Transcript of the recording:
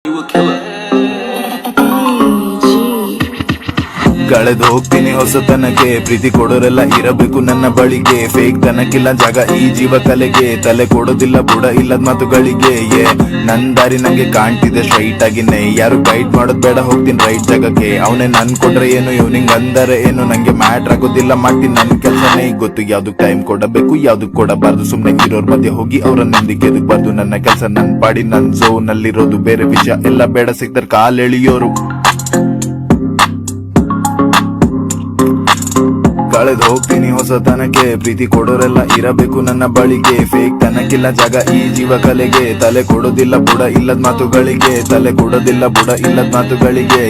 You a killer. ಕಳೆದು ಹೋಗ್ತೀನಿ ಹೊಸತನಕ್ಕೆ, ಪ್ರೀತಿ ಕೊಡೋರೆಲ್ಲ ಇರಬೇಕು ನನ್ನ ಬಳಿಗೆ. ಫೇಕ್ ತನಕ್ಕಿಲ್ಲ ಜಾಗ ಈ ಜೀವ ಕಲೆಗೆ, ತಲೆ ಕೊಡೋದಿಲ್ಲ ಬುಡ ಇಲ್ಲದ ಮಾತುಗಳಿಗೆ. ನನ್ ದಾರಿ ನಂಗೆ ಕಾಣ್ತಿದೆ ಸ್ಟ್ರೈಟ್ ಆಗಿನೇ, ಯಾರು ಗೈಡ್ ಮಾಡೋದ್ ಬೇಡ, ಹೋಗ್ತೀನಿ ರೈಟ್ ಜಾಗಕ್ಕೆ. ಅವನೇ ನನ್ ಕೊಡ್ರೆ ಏನು, ಇವ್ನಿಂಗ್ ಅಂದರೆ ಏನು, ನಂಗೆ ಮ್ಯಾಟ್ರ್ ಆಗೋದಿಲ್ಲ, ಮಾಡ್ತೀನಿ ನನ್ ಕೆಲ್ಸನೇ ಗೊತ್ತು. ಯಾವ್ದಕ್ ಟೈಮ್ ಕೊಡಬೇಕು ಯಾವ್ದಕ್ ಕೊಡಬಾರ್ದು, ಸುಮ್ನೆ ಇರೋರ್ ಮಧ್ಯೆ ಹೋಗಿ ಅವ್ರ ನಂದಿಗೆ ಎದಕ್ಬಾರ್ದು. ನನ್ನ ಕೆಲ್ಸ ನನ್ ಪಾಡಿ ನನ್ ಝೋನ್ ಅಲ್ಲಿರೋದು, ಬೇರೆ ವಿಷಯ ಎಲ್ಲ ಬೇಡ, ಸಿಗ್ತಾರ ಕಾಲ್ ಎಳಿಯೋರು. ಕಳೆದು ಹೋಗ್ತೀನಿ ಹೊಸತನಕ್ಕೆ, ಪ್ರೀತಿ ಕೊಡೋರೆಲ್ಲ ಇರಬೇಕು ನನ್ನ ಬಳಿಗೆ. ಫೇಕ್ ತನಕ್ಕಿಲ್ಲ ಜಾಗ ಈ ಜೀವ ಕಲೆಗೆ, ತಲೆ ಕೊಡೋದಿಲ್ಲ ಬುಡ ಇಲ್ಲದ ಮಾತುಗಳಿಗೆ, ತಲೆ ಕೊಡೋದಿಲ್ಲ ಬುಡ ಇಲ್ಲದ ಮಾತುಗಳಿಗೆ.